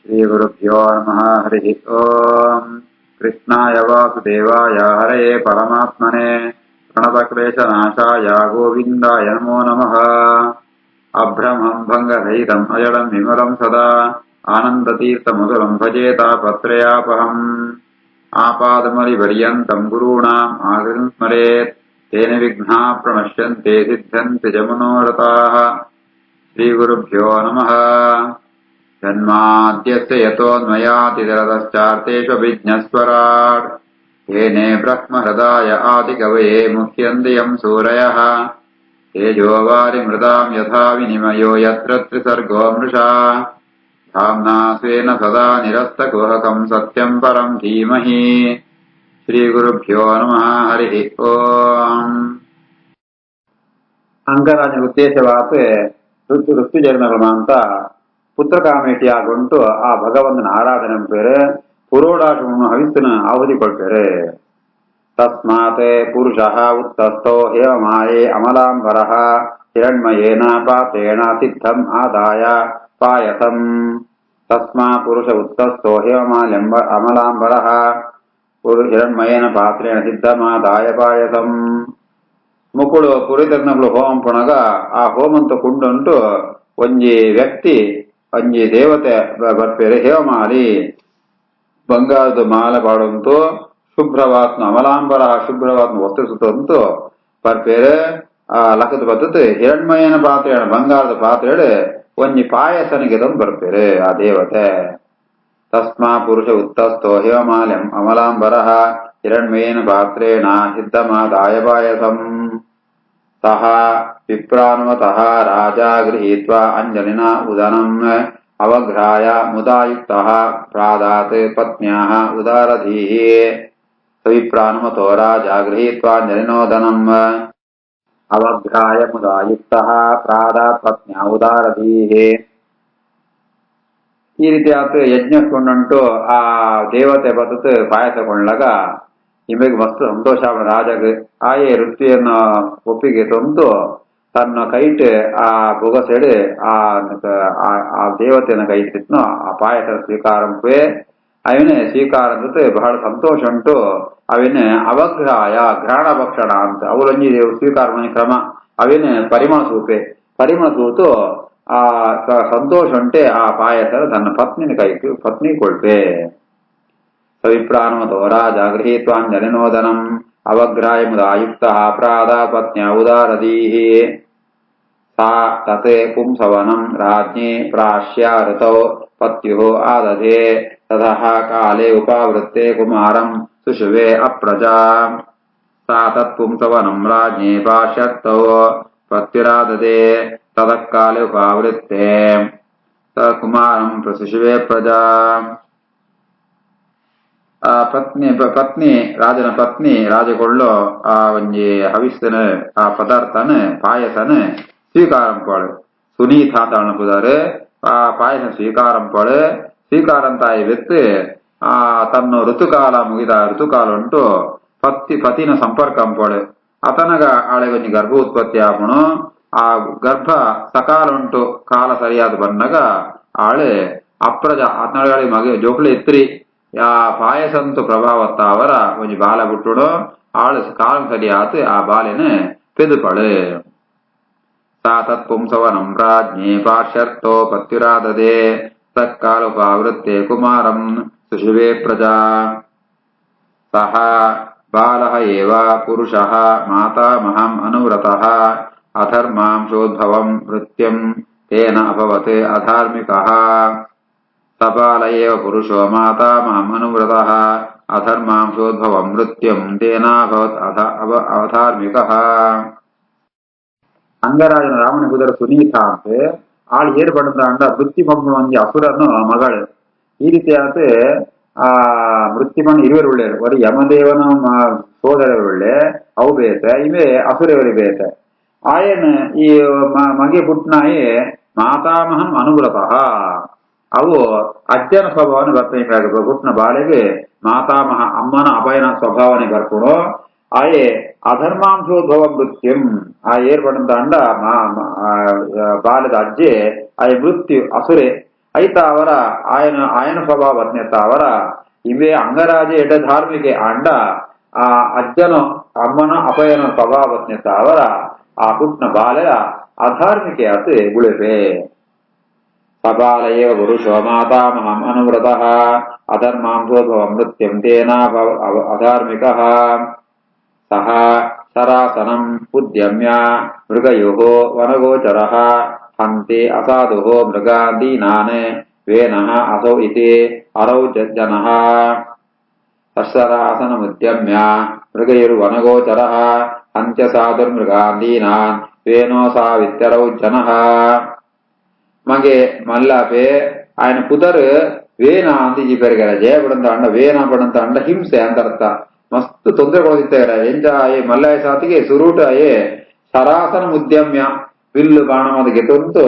श्रीगुरुभ्यो नमः। हरिः ओम्। कृष्णाय वासुदेवाय हरये परमात्मने प्रणतक्लेशनाशाय गोविन्दाय नमो नमः। अभ्रमं भङ्गरहितम् अजडं विमलं सदा आनन्दतीर्थमधुरं भजे तापत्रयापहम्। आपादमलिपर्यन्तं गुरूणाम् आकृतिं स्मरेत् तेन विघ्नाः प्रणश्यन्ते सिद्ध्यन्ति च मनोरथाः। श्रीगुरुभ्यो नमः। जन्माद्यस्य यतोऽन्वयातिरतश्चार्तेष्वभिज्ञस्वराट् येने ब्रह्महृदाय आदिकवये मुह्यन्ति यं सूरयः। तेजोवारिमृदां यथा विनिमयो यत्र त्रिसर्गो मृषा धाम्ना स्वेन सदा निरस्तकुहकं सत्यं परं धीमहि। श्रीगुरुभ्यो नमः। हरिः ओम्। ಅಂಗರಾಜನ ಉದ್ದೇಶವಾದ ಋತು ಜನ್ಮಗಳು ಅಂತ ಪುತ್ರಕಾಮೇಟಿಯಾಗುಂಟು ಆ ಭಗವಂತನ ಆರಾಧನೆ ಬೇರೆ ಪುರೋಡಾಶವನ್ನು ಹವಿಸ್ಸನ ಆಹುತಿ ಕೊಡ್ತಾರೆ. ತಸ್ಮಾತ್ ಪುರುಷಃ ಉತ್ತಸ್ಥೋ ಹೇಮಮಾಯೇ ಅಮಲಾಂಬರಃ ಹಿರಣ್ಮಯೇನ ಪಾತ್ರೇಣ ಸಿದ್ಧಂ ಆದಾಯ ಪಾಯಸಂ. ತಸ್ಮಾ ಪುರುಷ ಉತ್ತಸ್ಥೋ ಹೇಮಮಾಲ್ಯಂಬ ಅಮಲಾಂಬರಃ ಹಿರಣ್ಮಯೇನ ಪಾತ್ರೇಣ ಸಿದ್ಧಮಾದಾಯ ಪಾಯಸಂ. ಮುಕ್ಕುಳು ಪುರಿತಜ್ಞಗಳು ಹೋಮಂ ಪುಣಗ ಆ ಹೋಮಂತ ಕುಂಡುಂಟು ಒಂಜಿ ವ್ಯಕ್ತಿ ಒಂಜಿ ದೇವತೆ ಬರ್ಪೇರೆ ಹೇವಮಾಲಿ ಬಂಗಾರದ ಮಾಲ ಪಾಡುಂಟು ಶುಭ್ರವಾತ್ನ ಅಮಲಾಂಬರ ಶುಭ್ರವಾತ್ನ ವಸ್ತು ಸುತ್ತಂತು ಬರ್ಪೇರೆ ಆ ಲಕ್ಕದ ಬದ್ದತೆ ಹಿರಣ್ಮಯನ ಪಾತ್ರೆ ಬಂಗಾರದ ಪಾತ್ರೆ ಒಂಜಿ ಪಾಯಸನಿಗೆ ತಂದು ಬರ್ಪೇರೆ ಆ ದೇವತೆ. ತಸ್ಮಾ ಪುರುಷ ಉತ್ತಸ್ಥೋ ಹೇವಮಾಲ್ಯಂ ಅಮಲಾಂಬರ ಹಿರಣ್ಮಯೇನ ಪಾತ್ರೇಣ ಸಿದ್ಧಮಾದಾಯ ಪಾಯಸಂ. ಸಹ ವಿಪ್ರಾನ್ವತಃ ರಾಜಾ ಗೃಹೀತ್ವಾ ಅಂಜಲಿನಾ ಉದನಂ ಅವಘ್ರಾಯ ಮುದಾಯುಕ್ತಃ ಪ್ರಾದಾತ್ ಪತ್ನ್ಯಾಃ ಉದಾರಧೀಃ. ಸವಿಪ್ರಾನ್ವತೋ ರಾಜಾ ಗೃಹೀತ್ವಾ ಅಂಜಲಿನೋದನಂ ಅವಘ್ರಾಯ ಮುದಾಯುಕ್ತಃ ಪ್ರಾದಾತ್ ಪತ್ನ್ಯಾ ಉದಾರಧೀಃ. ಈ ರೀತಿ ಆತು ಯಜ್ಞಕೊಂಡುಂಟು ಆ ದೇವತೆ ಬದತ್ ಪಾಯಸ ಕೊಂಡ್ಲಾಗ ನಿಮಗೆ ಮಸ್ತ್ ಸಂತೋಷ ರಾಜಗೆ ಆಯೇ ವೃತ್ತಿಯನ್ನು ಒಪ್ಪಿಗೆ ತಂದು ತನ್ನ ಕೈಟ್ ಆ ಬೊಗಸೆಡೆ ಆ ದೇವತೆಯನ್ನ ಕೈಟಿತ್ನೋ ಆ ಪಾಯಸ ಸ್ವೀಕಾರಂಪೇ ಅವನೇ ಸ್ವೀಕಾರ ಅಂತ ಬಹಳ ಸಂತೋಷ ಉಂಟು. ಅವನೇ ಅವಗ್ರಹಾಯ ಗ್ರಹಣ ಭಕ್ಷಣ ಅಂತ ಅವಳೊಂಜಿ ಸ್ವೀಕಾರ ಕ್ರಮ ಅವನೇ ಪರಿಮಳ ಸೂತು ಆ ಸಂತೋಷ ಉಂಟೆ ಆ ಪಾಯಸ ತನ್ನ ಪತ್ನಿನ ಕೈಟು ಪತ್ನಿ ಕೊಳ್ಪೆ. ಸವಿಪ್ರಾನ್ವತೋ ರಾಜ ಗೃಹೀತ್ವಾಂಜಲಿನೋದನಂ ಅವಗ್ರಾಯ ಮುದಾಯುಕ್ತಃ ಪ್ರಾದಾತ್ ಪತ್ನ್ಯಾ ಉದಾರಧೀಃ. ಸಾ ತತೆ ಪುಂಸವನಂ ರಾಜ್ಞಿ ಪ್ರಾಶ್ಯ ಋತೌ ಪತ್ಯುಃ ಆದಧೇ ತತಃ ಕಾಲೇ ಉಪಾವೃತ್ತೆ ಕುಮಾರಂ ಸುಷುವೆ ಅಪ್ರಜಾ. ಸಾ ತತ್ಪುಂಸವನಂ ರಾಜ್ಞಿ ಪಾಶ್ಯರ್ಥೌ ಪತ್ಯುರಾದಧೇ ತತಃ ಕಾಲೇ ಉಪಾವೃತ್ತೆ ಕುಮಾರಂ ಪ್ರಸುಷುವೆ ಪ್ರಜಾ. ಆ ಪತ್ನಿ ರಾಜನ ಪತ್ನಿ ರಾಜಗೊಳ್ಳು ಆ ಒಂಜಿ ಹವಿಸ್ಸನ ಆ ಪದಾರ್ಥನ ಪಾಯಸನ ಸ್ವೀಕಾರಂ ಪಾಳು ಸುನೀತ ಅಂತ ಅನ್ಪುದಾರೆ. ಆ ಪಾಯಸ ಸ್ವೀಕಾರಂ ಪಾಳು ಸ್ವೀಕಾರಂತಾಯಿ ವ್ಯಕ್ತಿ ಆ ತನ್ನ ಋತುಕಾಲ ಮುಗಿದ ಋತುಕಾಲ ಉಂಟು ಪತಿನ ಸಂಪರ್ಕ ಅಂಪಾಳು ಅತನಗ ಆಳೆ ಒಂಜಿ ಗರ್ಭ ಉತ್ಪತ್ತಿ ಆಪುಣು. ಆ ಗರ್ಭ ಸಕಾಲ ಉಂಟು ಕಾಲ ಸರಿಯಾದ ಬಂದಾಗ ಆಳೆ ಅಪ್ರಜ ಹತ್ನಾಳೆ ಮಗೆ ಜೋಕ್ಳು ಎತ್ರಿ ಆ ಪಾಯಸಂತು ಪ್ರಭಾವತ್ತ ಅವರ ಒಂಜಿ ಬಾಲ ಬಿಟ್ಟುಡು ಆಳು ಕಾಲ ಸರಿ ಆತು ಆ ಬಾಲೆನ ಪೆದುಪಳು. ಸಾ ತತ್ಪುಂಸವನಂ ರಾಜ್ಞಿ ಪಾಶ್ಯರ್ಥೋ ಪತ್ಯುರಾದಧೇ ತತ್ಕಾಲೋಪಾವೃತ್ತೆ ಕುಮಾರಂ ಸುಷುವೆ ಪ್ರಜಾ. ಸಹ ಬಾಲಃ ಏವ ಪುರುಷಃ ಮಾತಾಮಹಂ ಅನುವ್ರತಃ ಅಧರ್ಮಾಂಶೋದ್ಭವಂ ಮೃತ್ಯಂ ತೇನ ಅಭವತ್ ಅಧಾರ್ಮಿಕಃ. ಸಬಾಲ ಏವ ಪುರುಷೋ ಮಾತಾಮಹಂ ಅನುವ್ರತಃ ಅಧರ್ಮಾಂಶೋದ್ಭವಂ ಮೃತ್ಯಂ ತೇನಾಭವತ್ ಅಧಾರ್ಮಿಕಃ. ಅಂಗರಾಜನ ರಾವಣ ಕುದರ ಸುನೀತ ಅಂತೆ ಆಳು ಏರ್ ಬಣ್ಣದ ಅಂಡ ಮೃತ್ಯುಮಮ್ಮನ ಒಂಜಿ ಅಸುರನು ಮಗಳು. ಈ ರೀತಿ ಆತ ಆ ಮೃತ್ಯುಮನ್ ಇರುವರು ಒಳ್ಳೆಯರು ಒರಿ ಯಮದೇವನ ಸೋದರರು ಒಳ್ಳೆ ಅವು ಬೇತೆ ಇವೇ ಅಸುರವರಿ ಬೇತೆ. ಆಯನ್ ಈ ಮಗೆ ಪುಟ್ನಾಯಿ ಮಾತಾಮಹಂ ಅನುವ್ರತಃ ಅವು ಅಜ್ಜನ ಸ್ವಭಾವನೆ ಬರ್ತನೆ ಪುಟ್ನ ಬಾಳೆಗೆ ಮಾತಾಮಹ ಅಮ್ಮನ ಅಭಯನ ಸ್ವಭಾವನೆ ಬರ್ಕೊಡು. ಆಯೇ ಅಧರ್ಮಾಂಶೋದ್ಭವ ಮೃತ್ಯುಂ ಆ ಏರ್ಪಡಂತ ಅಂಡ ಬಾಲದ ಅಜ್ಜೆ ಆಯ ಮೃತ್ಯು ಅಸುರೆ ಐತ ಅವರ ಆಯನ ಆಯನ ಸ್ವಭಾವ ಬತ್ನೆತ್ತ ಅವರ ಇವೇ ಅಂಗರಾಜ ಎಡ್ಡ ಧಾರ್ಮಿಕೆ ಅಂಡ ಆ ಅಜ್ಜನ ಅಮ್ಮನ ಅಪಯನ ಸ್ವಭಾವ ಬತ್ನೆತ್ತ ಅವರ ಆ ಹುಟ್ನ ಬಾಲೆಯ ಅಧಾರ್ಮಿಕೆ ಆತ ಗುಳಿಪೆ ಸಬಾಲಯೇವ ಪುರುಷೋ ಮಾತಾಮಹಂ ಅನುವ್ರತಃ ಅಧರ್ಮಾಂಸೋದ್ಭವ ಮೃತ್ಯಂ ತೇನಾ ಅಧಾರ್ಮಿಕಃ ಸಹ ಸರಾಸನಂ ಉದ್ಯಮ್ಯ ಮೃಗಯೋಃ ವನಗೋಚರಃ ಹಂತೆ ಅಸಾಧುಃ ಮೃಗಾದೀನಾನ್ ವೇನಃ ಅಸೌ ಇತಿ ಅರೌ ಜನಃ ತಸ್ಸರಾಸನಮುದ್ಯಮ್ಯ ಮೃಗೈರ್ವನಗೋಚರಃ ಹಂತ್ಯ ಸಾಧುರ್ಮೃಗಾದೀನಾನ್ ವೇನೋ ಸಾವಿತ್ಯರೌ ಜನಃ ಮಗೆ ಮಲ್ಲಾಪೆ ఆయన పుదర్ వేన ಅಂತ ಈ ಬೆರಗರ ಜಯ ಬಡಂತ ಅಂಡ ವೇನ ಬಡಂತ ಅಂಡ ಹಿಂಸೆ ಅಂತ ಅರ್ಥ ಮಸ್ತ್ ತೊಂದರೆ ಕೊಡ್ತಿತ್ತಾರ ಎಂಜ ಆಯೇ ಮಲ್ಲಾಯ ಸಾತಿಗೆ ಸುರೂಟ ಆಯೇ ಸರಾಸನ ಉದ್ಯಮ್ಯ ಬಿಲ್ಲು ಬಾಣಮದ ಗೆತ್ತಂತೂ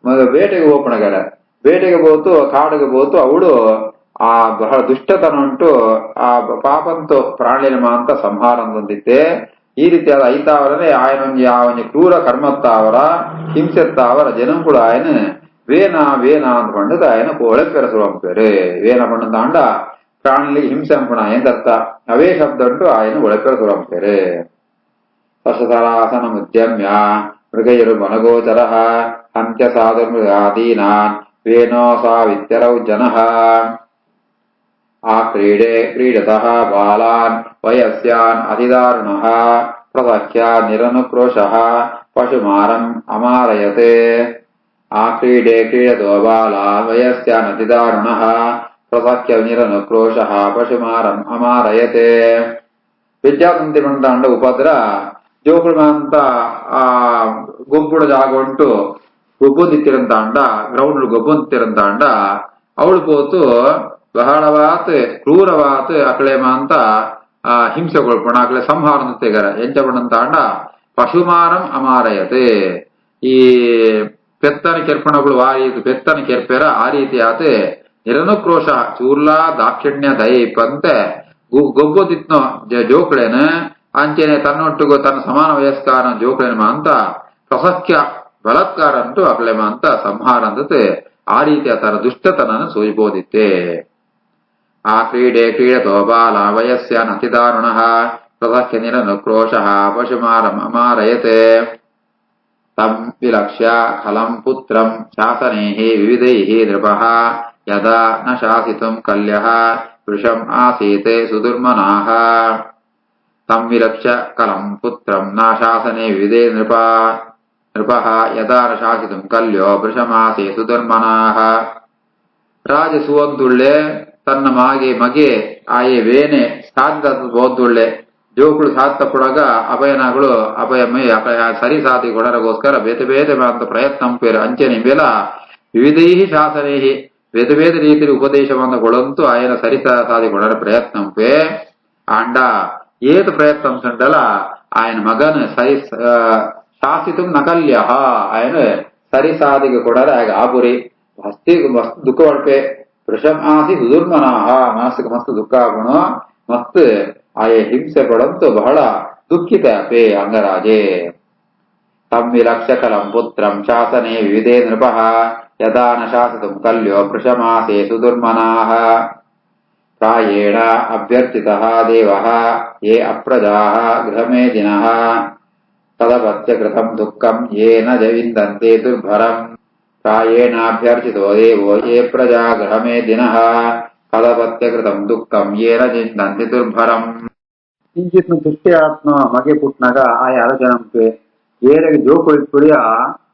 ಮಗ ಬೇಟೆಗೆ ಹೋಪಣಗರ ಬೇಟೆಗೆ పోతూ ಕಾಡಿಗೆ పోతూ ಅವಳು ಆ ಬಹಳ ದುಷ್ಟತನ ಉಂಟು ಆ ಪಾಪಂತು ಪ್ರಾಣಿನ ಅಂತ ಸಂಹಾರ ಅಂದಿತ್ತೆ ಈ ರೀತಿಯಾದ ಐತಾವರನೇ ఆయన ಕ್ರೂರ ಕರ್ಮತ್ತಾವರ ಹಿಂಸೆತ್ತಾವರ ಜనం ಕೂಡ ఆయన వేన వేన ಅಂದ್ಕೊಂಡದ ఆయన ಒಳಪೆರಸು ಅಂಪೇರು వేನ ಪಣ್ಣದ ಅಂಡ ಪ್ರಾಣಿಗಳಿಗೆ ಹಿಂಸೆ ಅಂಪಣ ಎಂದರ್ಥ ಅವೇ ಶಬ್ದ ಉಂಟು ఆయన ಒಳಪೆರಸು ಅಂಪೇರು ಸಸರಾಸನ ಮುದ್ಯಮ್ಯ ಮೃಗೈರು ವನಗೋಚರ ಹಂತ್ಯ ಸಾಧುರ್ಮೃಗಾದೀನಾನ್ ವೇನೋ ಸಾವಿತ್ಯರೌ ಜನಃ ಆ ಕ್ರೀಡತಃ ಬಾಲಾನ್ ವಯಸ್ಯಾನ್ ಅತಿದಾರುಣಃ ಪ್ರವಖ್ಯ ನಿರನುಕ್ರೋಶಃ ಪಶುಮಾರಂ ಅಮಾರಯತೆ ಆ ಕ್ರೀಡತೋ ಬಾಲಾನ್ ವಯಸ್ಯಾನ್ ಅತಿದಾರುಣಃ ಪ್ರವಖ್ಯ ನಿರನುಕ್ರೋಶಃ ಪಶುಮಾರಂ ಅಮಾರಯತೆ ವಿದ್ಯಾತಂತಿ ಬಂದ ಉಪದ್ರ ಜೋಗುಳ ಅಂತ ಆ ಗೊಬ್ಬುಳ ಜಾಗ ಉಂಟು ಗೊಬ್ಬೊಂದಿತ್ತಿರಂತ ಅಂಡ ಗ್ರೌಂಡ್ ಗೊಬ್ಬೊಂದಿತ್ತಿರಂತ ಅಂಡ ಅವಳು పోతూ ಬಹಳವಾತ್ ಕ್ರೂರವಾತ್ ಅಕಳೆಮ ಹಿಂಸೆಗೊಳ್ಪಣ ಅಕಳೆ ಸಂಹಾರ ತೆಗರ ಎಂಚಬಣಂತ ಅಂಡ ಪಶುಮಾರಂ ಅಮಾರಯತೆ ಈ ಪೆತ್ತನ ಕೆರ್ಪಣಗಳು ಆ ರೀತಿ ಪೆತ್ತನ ಕೆರ್ಪೆರ ಆ ರೀತಿ ಆತ ನಿರನುಕ್ರೋಶ ಚೂರ್ಲಾ ದಾಕ್ಷಿಣ್ಯ ದಯಪಂತೆ ಗೊಬ್ಬೊದಿತ್ನೋ ಜೋಕಳೇನ ಅಂಚೆನೆ ತನ್ನೊಟ್ಟಿಗೂ ತನ್ನ ಸಮಾನ ವಯಸ್ಕಾರ ಜೋಕಳೇನ ಅಂತ ಪ್ರಸಖ್ಯ ಬಲಾತ್ಕಾರ ಅಂತೂ ಅಕಳೆಮ ಅಂತ ಸಂಹಾರ ಅಂದತೆ ಆ ರೀತಿಯ ತರ ದುಷ್ಟತನನ ಸೂಚಿಬೋದಿತ್ತೆ ಆ ಕ್ರೀಡತೋ ಬಾಲ ವಯಸ್ಯಾನ್ ಅತಿದಾರುಣಃ ಪ್ರಸಖ್ಯ ನಿರನುಕ್ರೋಶಃ ಪಶುಮಾರಂ ಅಮಾರಯತೆ ತಂ ವಿಲಕ್ಷ್ಯ ಖಲಂ ಪುತ್ರಂ ಶಾಸನೈಃ ವಿವಿಧೈಃ ನೃಪಃ ಯದಾ ನ ಶಾಸಿತುಂ ಕಲ್ಯಃ ವೃಷಂ ಆಸೀತ್ ಸುದುರ್ಮನಾಃ ತಂ ವಿಲಕ್ಷ್ಯ ಕಲಂ ಪುತ್ರಂ ನ ಶಾಸನೆ ವಿವಿಧೇ ನೃಪಃ ಯದಾ ನ ಶಾಸಿತುಂ ಕಲ್ಯೋ ವೃಷಮಾಸೇ ಸುಧರ್ಮನಾಃ ರಾಜ ಸುವಂದುಳ್ಳೆ ತನ್ನ ಮಗೆ ಆಯೆ ವೇನೆ ಸಾಧ್ಯ ಓದುಳ್ಳೆ ಜೋಕುಳು ಸಾತ್ತಪುಡಗ ಅಭಯನಗಳು ಅಭಯಮೇ ಸರಿ ಸಾತಿ ಕೊಡರಗೋಸ್ಕರ ಬೇತೆ ಬೇತೆ ಅಂತ ಪ್ರಯತ್ನ ಪೇರು ಅಂಚನೆ ಬೇಲ ವಿವಿಧೈ ಶಾಸನೈ ಬೇತೆ ಬೇತೆ ರೀತಿ ಉಪದೇಶವನ್ನು ಕೊಡಂತೂ ಆಯನ ಸರಿ ಸಾಧಿ ಕೊಡರ ಪ್ರಯತ್ನ ಪೇ ಅಂಡ ಏತು ಪ್ರಯತ್ನ ಸಂಡಲ ఆయన ಮಗನ ಸರಿ ಶಾಸಿತು ನಕಲ್ಯ ఆయన ಸರಿ ಸಾಧಿಗೆ ಕೊಡರ ಆಗ ಆಪುರಿ ಮಸ್ತಿಗೆ ಮಸ್ತ್ ದುಃಖ ಒಳ್ಪೆ ವೃಷಂ ಆಸಿ ಸುದುರ್ಮನಾಹ ಮನಸ್ಸಿಗೆ ಮಸ್ತ್ ದುಃಖ ಆಗುಣ ಮಸ್ತ್ ಆಯೆ ಹಿಂಸೆ ಕೊಡಂತೂ ಬಹಳ ದುಃಖಿತ ಪೇ ಅಂಗರಾಜೆ ತಂ ವಿಲಕ್ಷ್ಯ ಕಲಂ ಪುತ್ರಂ ಶಾಸನೆ ವಿವಿಧೇ ನೃಪಃ ಯದಾ ನ ಶಾಸಿತುಂ ಕಲ್ಯೋ ವೃಷಮಾಸೇ ಸುದುರ್ಮನಾಃ ಪ್ರಾಯೇಣ ಅಭ್ಯರ್ಥಿತಃ ದೇವಃ ಯೇ ಅಪ್ರಜಾಃ ಗೃಹಮೇಧಿನಃ ತದಪತ್ಯ ಕೃತಂ ದುಃಖಂ ಯೇನ ವಿಂದಂತೆ ದುರ್ಭರಂ ಪ್ರಾಯೇಣಾಭ್ಯರ್ಥಿತೋ ದೇವೋ ಯೇ ಪ್ರಜಾ ಗೃಹಮೇಧಿನಃ ತದಪತ್ಯ ಕೃತಂ ದುಃಖಂ ಯೇನ ವಿಂದಂತೆ ದುರ್ಭರಂ ಕಿಂಚಿತ್ ದುಷ್ಟೇ ಆತ್ಮ ಮಗೆ ಪುಟ್ನಾಗ ಆಯ ಅರಜನಂಪೆ ಏರಿಗೆ ಜೋಕುಳಿ ತುಳಿಯ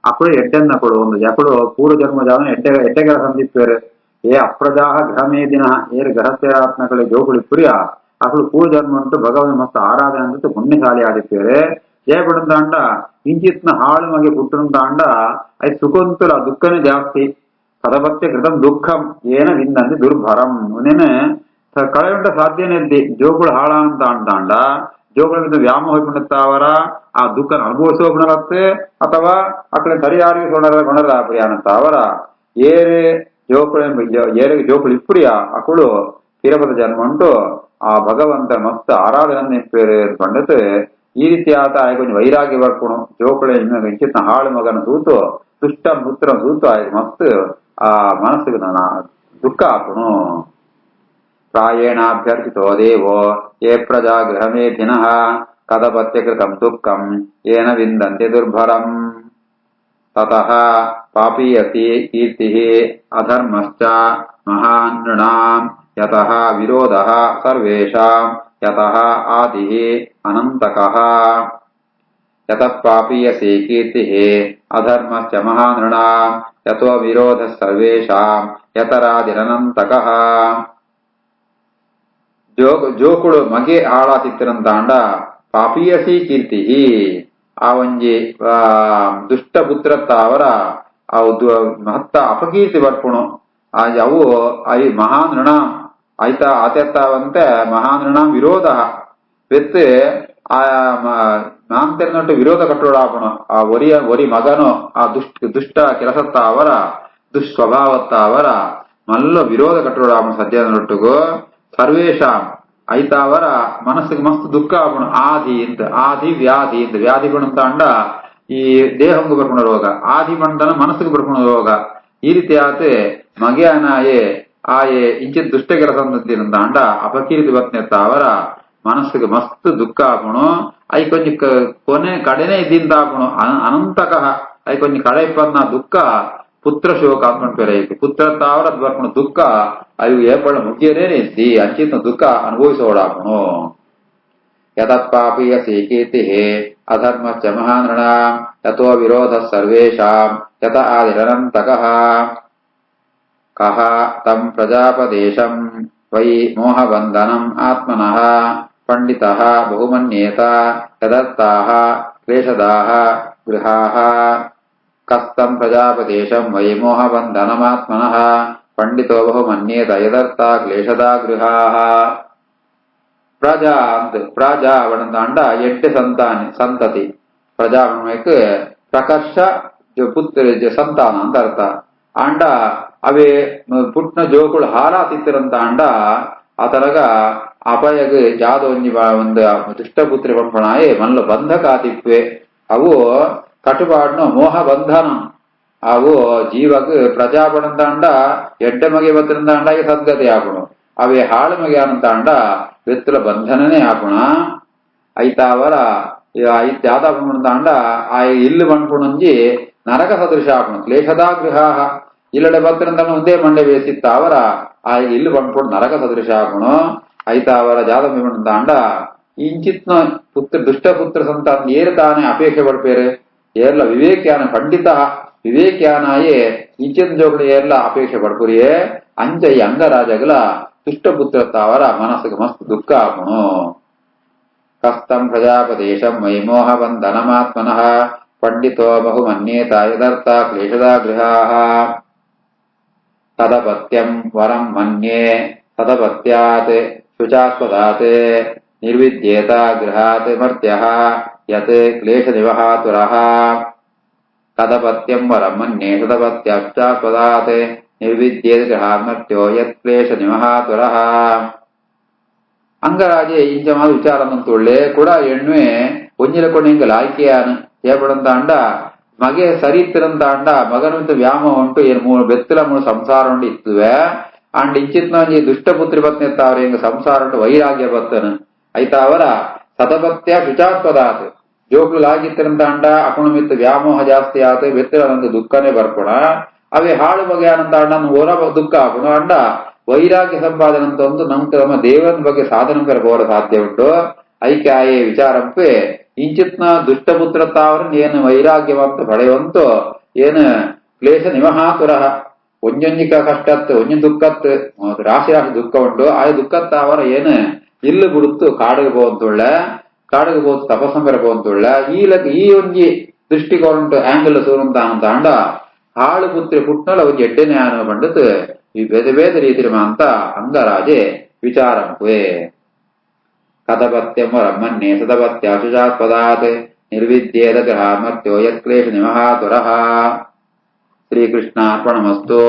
ಅಕಳು ಎಡ್ಡೆನ್ನ ಕೊಡು ಒಂದು ಎಕಳು ಪೂರ್ವ ಜನ್ಮಜಾವನ ಎಡ್ಡೆಗಳ ಸಂದಿಪ್ಪೇರು ಏ ಅಪ್ರಜಾಹ ಗೃಹಮೇದಿನ ಏರು ಗೃಹಸ್ಥರಾತ್ಮಗಳಿಗೆ ಜೋಕುಳಿ ತುಳಿಯ ಅಕಳು ಪೂರ್ವ ಜನ್ಮ ಉಂಟು ಭಗವನ್ ಮಸ್ತ್ ಆರಾಧನೆ ಅಂತ ಪುಣ್ಯಶಾಲಿ ಆದಿಪ್ಪೇರು ಜಯಪಡಂತ ಅಂಡ ಕಿಂಚಿತ್ನ ಹಾಳು ಮಗೆ ಪುಟ್ಟಂತ ಅಂಡ ಅದು ಸುಖಂತುಲ ದುಃಖನೇ ಜಾಸ್ತಿ ಪದಪತ್ಯ ಕೃತಂ ದುಃಖಂ ಏನ ವಿಂದಂತೆ ದುರ್ಭರಂ ನೇನೆ ಕಳೆಯುಂಟ ಸಾಧ್ಯನೇ ಇದ್ದಿ ಜೋಗುಳು ಹಾಳ ಅಂತ ಅಂಡ ಜೋಗುಳ ವ್ಯಾಮೋಹ ಪುಣತ್ತಾವರ ಆ ದುಃಖ ಅನುಭವಿಸೋ ಪುಣರತ್ತೆ ಅಥವಾ ಅಕಡೆ ಸರಿಯಾಗಿ ಕೊಣರ ಪ್ರಿಯಾನಂತ ಅವರ ಏರೆ ಜೋಕುಳ ಏರಿಗೆ ಜೋಕುಳು ಇಪ್ಪುಡಿಯ ಅಕಳು ಕಿರಪದ ಜನ್ಮ ಉಂಟು ಆ ಭಗವಂತ ಮಸ್ತ್ ಆರಾಧನೆ ಪೇರು ಕೊಂಡತೆ ಈ ರೀತಿಯಾದ ಕೊಂಚ ವೈರಾಗ್ಯ ಬರ್ಕೊಣು ಜೋಕುಳ ಇನ್ನು ಕಿಂಚಿತ್ನ ಹಾಳು ಮಗನ ಸೂತು ದುಷ್ಟ ಪುತ್ರ ಸೂತು ಆಯ್ತು ಮಸ್ತ್ ಆ ಮನಸ್ಸಿಗೆ ದುಃಖ ಆಪುನು. ಪ್ರಾಯೇಣಾಭ್ಯರ್ಥಿತೋ ದೇವೋ ಯೇ ಪ್ರಜಾ ಗೃಹಮೇಧಿನಃ ಕದಪತ್ಯಕೃತಂ ದುಃಖಂ ಯೇನ ವಿಂದಂತಿ ದುರ್ಭರಂ ತತಃ ಪಾಪೀಯಸಿ ಕೀರ್ತಿಃ ಅಧರ್ಮಶ್ಚ ಮಹಾನ್ ನೃಣಾಂ ಯತಃ ವಿರೋಧಃ ಸರ್ವೇಷಾಂ ಯತಃ ಆದಿಃ ಅನಂತಕಃ. ಯತಃ ಪಾಪೀಯಸಿ ಕೀರ್ತಿಃ ಅಧರ್ಮಶ್ಚ ಮಹಾನ್ ನೃಣಾಂ ಯತೋ ವಿರೋಧಃ ಸರ್ವೇಷಾಂ ಯತರಾದಿರನಂತಕಃ. ಜೋಕುಳು ಮಗೆ ಆಳಾತಿತ್ತಿರಂತಾಂಡ ಪಾಪೀಯಸಿ ಕೀರ್ತಿ ಆ ಒಂಜಿ ದುಷ್ಟ ಪುತ್ರತ್ತಾವರ ಅವು ಮಹತ್ತ ಅಪಕೀರ್ತಿ ಬರ್ಪುಣು ಅವು ಐ ಮಹಾನ್ ಋಣ ಆಯ್ತ ಆತೆತ್ತಾವಂತೆ ಮಹಾನ್ ಋಣ ವಿರೋಧ ಬೆತ್ತು ಆ ನಾಂತೆರನೊಟ್ಟು ವಿರೋಧ ಕಟ್ಟೋಡಾಪುಣು ಆ ಒರಿ ಮಗನು ಆ ದುಷ್ಟ ಕೆಲಸತ್ತಾವರ ದುಷ್ಸ್ವಭಾವತ್ತಾವರ ಮಲ್ಲ ವಿರೋಧ ಕಟ್ಟೋಡಾಪುಣು ಸದ್ಯನೊಟ್ಟಿಗೂ ಸರ್ವೇಶಾಂ ಐತಾವರ ಮನಸ್ಸಿಗೆ ಮಸ್ತ್ ದುಃಖ ಆಪುಣು ಆದಿ ಅಂತ ಆದಿ ವ್ಯಾಧಿ ಅಂತ ವ್ಯಾಧಿ ಬಣ್ಣ ಅಂಡ ಈ ದೇಹಂಗೆ ಬರ್ಪುಣ ರೋಗ ಆದಿ ಮಂಡನ ಮನಸ್ಸಿಗೆ ಬರ್ಪುಣ ರೋಗ ಈ ರೀತಿ ಆತೆ ಮಗೆಯನಾಯೇ ಆಯೆ ಇಂಚಿತ್ ದುಷ್ಟ ಕೆಲಸ ಅಂಡ ಅಪಕೀರ್ತಿ ಬತ್ನೆತ್ತ ಅವರ ಮನಸ್ಸಿಗೆ ಮಸ್ತ್ ದುಃಖ ಆಪುಣು ಐ ಕೊಂಚ ಕೊನೆ ಕಡೆನೆ ಇದ್ದಿಂದ ಆಪುಣು ಅನಂತಕಃ ಐ ಕೊಂಚ ಕಡೆ ಇಪ್ಪನ್ನ ದುಃಖ ಪುತ್ರ ಶೋಕ ಅಂದ್ಕೊಂಡು ಬೇರೆ ಐತಿ ಪುತ್ರ ತಾವರ ಬರ್ಕೊಂಡು ದುಃಖ ಅವು ಏಪಳ ಮುಗಿಯನೇ ಇದ್ದಿ ಅಂಚಿತ ದುಃಖ ಅನುಭವಿಸೋಡಾಪುಣು. ಯತತ್ಪಾಪೀಯಸಿ ಕೀರ್ತಿ ಅಧರ್ಮಶ್ಚ ಮಹಾನ್ ನೃಣಾಂ ಯತೋ ವಿರೋಧ ಸರ್ವೇಷಾಂ ಯತ ಆದಿರನಂತಕಃ. ಕಹ ತಂ ಪ್ರಜಾಪದೇಶಂ ವೈ ಮೋಹಬಂಧನಂ ಆತ್ಮನಃ ಪಂಡಿತಃ ಬಹುಮನ್ಯೇತ ಯದರ್ಥಾಃ ಕ್ಲೇಶದಾಃ ಗೃಹಾಃ. ಕಸ್ತಂ ಪ್ರಜಾಪದೇಶಂ ವೈ ಮೋಹಬಂಧನಮಾತ್ಮನಃ ಪಂಡಿತೋ ಬಹುಮನ್ಯೇತ ಯದರ್ಥ ಕ್ಲೇಶದಾ ಗೃಹಾಃ. ಪ್ರಜಾ ಅವನಂದ ಎಟ್ಟು ಸಂತತಿ ಪ್ರಜಾವಣಕ್ಕೆ ಪ್ರಕರ್ಷ ಪುತ್ರ ಸಂತಾನ ಅಂತ ಅರ್ಥ ಅಂಡ ಅವೇ ಪುಟ್ನ ಜೋಕುಳು ಹಾರಾತಿತ್ತಿರಂತ ಅಂಡ ಆತರಗ ಅಪಾಯಗ ಜಾದ ಒಂದು ದುಷ್ಟಪುತ್ರಿ ಪಂಪಣಾಯೇ ಮಲ್ಲ ಬಂಧಕಾತಿತ್ವೆ ಅವು ಕಟುಪಾಡ್ನ ಮೋಹ ಬಂಧನ ಅವು ಜೀವಗ್ ಪ್ರಜಾಪಣಂತಾಂಡ ಎಡ್ಡೆ ಮಗೆ ಬತ್ತಿರಂತಾಂಡಾಗಿ ಸದ್ಗತಿ ಆಪುಣು ಅವೇ ಹಾಳು ಮಗೆ ಅನಂತಾಂಡ ವ್ಯಕ್తుల ಬಂಧನನೇ ಆಪುಣ ಐತಾವರ ಐತ್ಯಾದ ಪಂಪಣಂತಾಂಡ ಆ ಇಲ್ಲು ಪಂಪುಣಂಜಿ ನರಕ ಸದೃಶ ಆಪುಣು ಕ್ಲೇಶದಾ ಗೃಹಾಹ ಇಲ್ಲಡೆ ಬತ್ತಿರಂತಾಂಡ ಒಂದೇ ಮಂಡೆ ಬೇಸಿತ್ತಾವರ ಆ ಇಲ್ಲು ಪಂಪುಣು ನರಕ ಸದೃಶ ಆಪುಣು ಐತಾವರ ಜಾದ ಪಂಪಣಂತಾಂಡ ಇಂಚಿತ್ನ ಪುತ್ರ ದುಷ್ಟ ಪುತ್ರ ಸಂತಾನ ಏರು ತಾನೇ ಅಪೇಕ್ಷೆ ಪಡ್ಪೇರು ಏರ್ಲ ವಿವೇಕ್ಯಾನ ಪಂಡಿತ ವಿವೇಕ್ಯಾನಾಯೇ ಇಂಚಿನ ಜೋಗಳು ಏರ್ಲ ಅಪೇಕ್ಷೆ ಪಡ್ಪುರಿಯೇ ಅಂಚ ಈ ಅಂಗರಾಜಗಳ ದುಷ್ಟಪುತ್ರತ್ತಾವರ ಮನಸ್ಸಿಗೆ ಮಸ್ತ್ ದುಃಖ ಆಪುಣು. ಕಸ್ತಂ ಪ್ರಜಾಪದೇಶಂ ವೈ ಮೋಹಬಂಧನಮಾತ್ಮನಃ ಪಂಡಿತೋ ಬಹುಮನ್ಯೇತ ಯದರ್ಥ ಕ್ಲೇಶದಾ ಗೃಹಾಃ. ತದಪತ್ಯಂ ವರಂ ಮನ್ಯೇ ತದಪತ್ಯಾತ್ ಶುಚಾಸ್ಪದಾತ್ ನಿರ್ವಿದ್ಯೇತ ಗೃಹಾತ್ ಮರ್ತ್ಯಃ ಯತ್ ಕ್ಲೇಶ ನಿವಹಾತುರಃ. ತದಪತ್ಯಂ ವರಂ ಮನ್ಯೇ ತದಪತ್ಯಾಶ್ಚಾಸ್ಪದಾತ್ ನಿರ್ವಿದ್ಯೇತ ಗೃಹಾತ್ ಮರ್ತ್ಯೋ ಯತ್ ಕ್ಲೇಶ ನಿವಹಾತುರಃ. ಅಂಗರಾಜೆ ಇಂಚಮಾದ ವಿಚಾರನಂತುಳ್ಳೆ ಕೂಡ ಎಣ್ಣೆ ಒಂಜಿಲ ಕೊಂಡೆಂಗಲ್ ಆಯ್ಕೆಯಾನು ಏಪಡಂತ ಅಂಡ ಮಗೆ ಸರಿತಿರಂತ ಅಂಡ ಮಗನಂತ ವ್ಯಾಮೋಹ ಉಂಟು ಏನು ಮೂರು ಬೆತ್ತಲ ಮೂರು ಸಂಸಾರ ಉಂಟು ಇತ್ತುವೆ ಅಂಡ್ ಇಂಚಿತ್ನ ದುಷ್ಟಪುತ್ರಿ ಬತ್ನೆ ಎತ್ತಾವ್ರ ಹೆಂಗ ಸಂಸಾರ ಉಂಟು ವೈರಾಗ್ಯ ಬತ್ತನು ಐತ ಅವರ ಸತಪತ್ಯ ಶುಚಾತ್ಪದಾತ್ ಜೋಕ್ಳು ಆಗಿತ್ತಿರಂತ ಅಂಡ ಅಕುಣ ಮಿತ್ತು ವ್ಯಾಮೋಹ ಜಾಸ್ತಿ ಆತ ಬೆತ್ತಲ ನಂದು ದುಃಖನೇ ಬರ್ಕೊಣ ಅವೇ ಹಾಳು ಬಗೆ ಅನಂತ ಅಂಡ ಹೊರ ದುಃಖ ಆಗುಣ ಅಂಡ ವೈರಾಗ್ಯ ಸಂಪಾದನೆ ಅಂತ ಒಂದು ನಮ್ಮ ದೇವನ ಬಗ್ಗೆ ಸಾಧನೆ ಬರಬಹುದ ಸಾಧ್ಯ ಉಂಟು ಐಕ್ಯ ಆಯೇ ವಿಚಾರಪ್ಪೆ ಇಂಚಿತ್ನ ದುಷ್ಟಪುತ್ರ ತಾವ್ರನ್ ಏನು ವೈರಾಗ್ಯವಂತ ಪಡೆಯುವಂತೋ ಏನು ಕ್ಲೇಶ ನಿವಹಾತುರ ಒಂಜೊಂಜಿಕ ಕಷ್ಟತ್ ಒಂಜಿ ದುಃಖತ್ ರಾಶಿ ರಾಶಿ ದುಃಖ ಉಂಟು ಆ ದುಃಖತ್ತಾವರ ಏನು ಇಲ್ಲು ಬಿಡುತ್ತು ಕಾಡಿಗೆ ಹೋಗಂತುಳ್ಳೆ ಕಾಡಿಗೆ ಹೋದ್ ತಪಸ್ಸಂ ಬರಬಹುಂತುಳ್ಳೆ ಈ ಒಂಜಿ ದೃಷ್ಟಿಕೋನ ಉಂಟು ಆಂಗಲ್ ಸೂರಂತ ಅಂತ ಅಂಡ ಹಾಳು ಪುತ್ರಿ ಪುಟ್ನಲ್ಲ ಒಂಜಿ ಎಡ್ಡೆನೆ ಆನ ಪಂಡತ್ ಈ ಬೇದ ಬೇದ ರೀತಿ ಅಂತ ಅಂಗರಾಜೆ ವಿಚಾರಂಪುವೆ. ಕಥಪತ್ಯಂ ವರಮನ್ಯೇ ಸತಪತ್ಯಾಶುಚಾತ್ಪದಾತ್ ನಿರ್ವಿದ್ಯೇತ ಗೃಹಾತ್ ಮರ್ತ್ಯೋ ಯತ್ ಕ್ಲೇಶ ನಿವಹಾತುರಃ. ಶ್ರೀಕೃಷ್ಣಾರ್ಪಣಮಸ್ತು.